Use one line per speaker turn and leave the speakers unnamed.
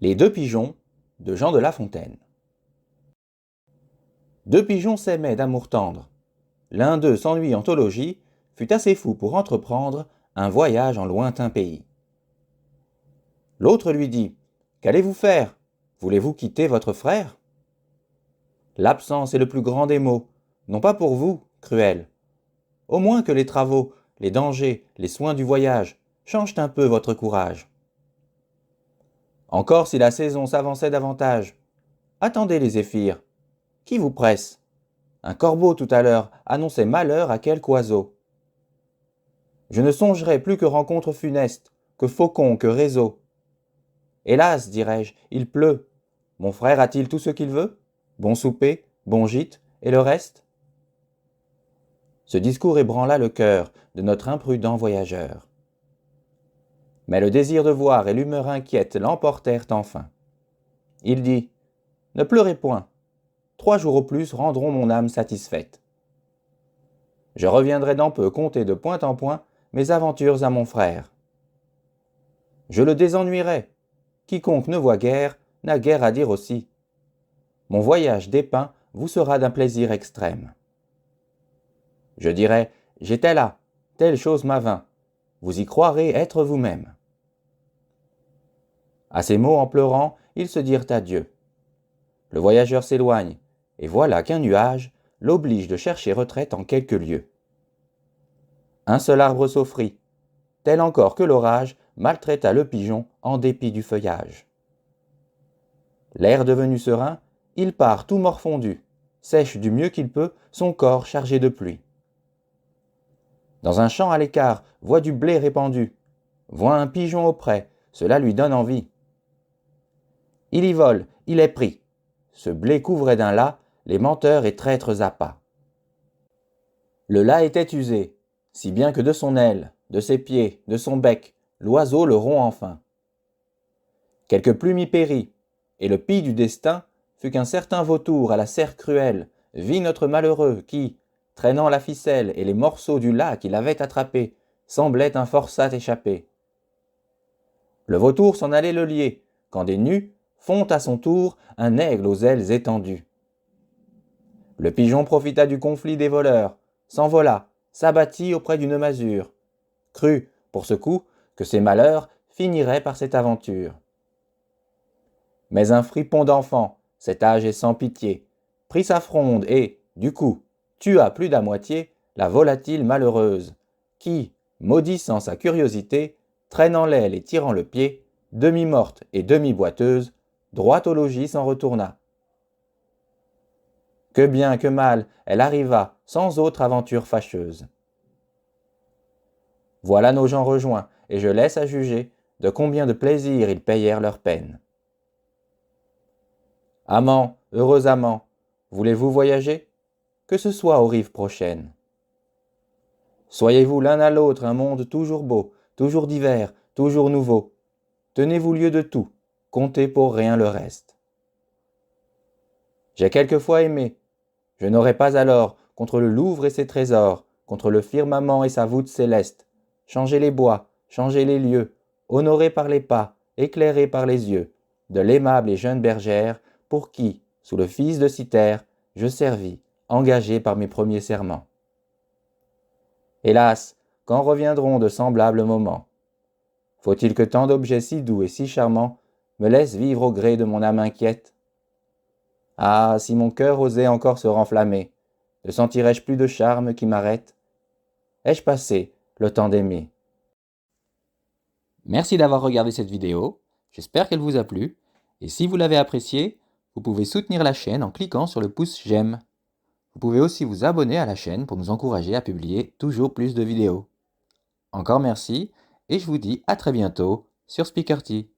Les deux pigeons de Jean de La Fontaine. Deux pigeons s'aimaient d'amour tendre. L'un d'eux, s'ennuyant au logis, fut assez fou pour entreprendre un voyage en lointain pays. L'autre lui dit : « Qu'allez-vous faire ? Voulez-vous quitter votre frère ? L'absence est le plus grand des maux, non pas pour vous, cruel. Au moins que les travaux, les dangers, les soins du voyage changent un peu votre courage. Encore si la saison s'avançait davantage. Attendez les zéphyrs. Qui vous presse ? Un corbeau tout à l'heure annonçait malheur à quelque oiseau. Je ne songerai plus que rencontre funeste, que faucon, que réseau. Hélas, dirais-je, il pleut. Mon frère a-t-il tout ce qu'il veut ? Bon souper, bon gîte, et le reste ? Ce discours ébranla le cœur de notre imprudent voyageur. Mais le désir de voir et l'humeur inquiète l'emportèrent enfin. Il dit : « Ne pleurez point. 3 jours au plus rendront mon âme satisfaite. Je reviendrai dans peu conter de point en point mes aventures à mon frère. Je le désennuierai. Quiconque ne voit guère n'a guère à dire aussi. Mon voyage dépeint vous sera d'un plaisir extrême. Je dirai : j'étais là, telle chose m'avint. Vous y croirez être vous-même. » À ces mots, en pleurant, ils se dirent adieu. Le voyageur s'éloigne, et voilà qu'un nuage l'oblige de chercher retraite en quelques lieues. Un seul arbre s'offrit, tel encore que l'orage maltraita le pigeon en dépit du feuillage. L'air devenu serein, il part tout morfondu, sèche du mieux qu'il peut son corps chargé de pluie. Dans un champ à l'écart, voit du blé répandu, voit un pigeon auprès, cela lui donne envie. Il y vole, il est pris. Ce blé couvrait d'un lacs les menteurs et traîtres appâts. Le lacs était usé, si bien que de son aile, de ses pieds, de son bec, l'oiseau le rompt enfin. Quelque plume y périt, et le pis du destin fut qu'un certain vautour à la serre cruelle vit notre malheureux qui, traînant la ficelle et les morceaux du lacs qu'il avait attrapés, semblait un forçat échappé. Le vautour s'en allait le lier, quand des nues font à son tour un aigle aux ailes étendues. Le pigeon profita du conflit des voleurs, s'envola, s'abattit auprès d'une masure, crut, pour ce coup, que ses malheurs finiraient par cette aventure. Mais un fripon d'enfant, cet âge est sans pitié, prit sa fronde et, du coup, tua plus d'à moitié la volatile malheureuse, qui, maudissant sa curiosité, traînant l'aile et tirant le pied, demi-morte et demi-boiteuse, droit au logis s'en retourna. Que bien que mal, elle arriva sans autre aventure fâcheuse. Voilà nos gens rejoints, et je laisse à juger de combien de plaisir ils payèrent leur peine. Amants, heureux amants, voulez-vous voyager ? Que ce soit aux rives prochaines. Soyez-vous l'un à l'autre un monde toujours beau, toujours divers, toujours nouveau. Tenez-vous lieu de tout, comptez pour rien le reste. J'ai quelquefois aimé. Je n'aurais pas alors, contre le Louvre et ses trésors, contre le firmament et sa voûte céleste, changé les bois, changé les lieux, honoré par les pas, éclairé par les yeux, de l'aimable et jeune bergère, pour qui, sous le fils de Cythère, je servis, engagé par mes premiers serments. Hélas, quand reviendront de semblables moments ? Faut-il que tant d'objets si doux et si charmants me laissent vivre au gré de mon âme inquiète ? Ah, si mon cœur osait encore se renflammer, ne sentirais-je plus de charme qui m'arrête ? Ai-je passé le temps d'aimer ? Merci d'avoir regardé cette vidéo, j'espère qu'elle vous a plu, et si vous l'avez appréciée, vous pouvez soutenir la chaîne en cliquant sur le pouce j'aime. Vous pouvez aussi vous abonner à la chaîne pour nous encourager à publier toujours plus de vidéos. Encore merci, et je vous dis à très bientôt sur Speakerty.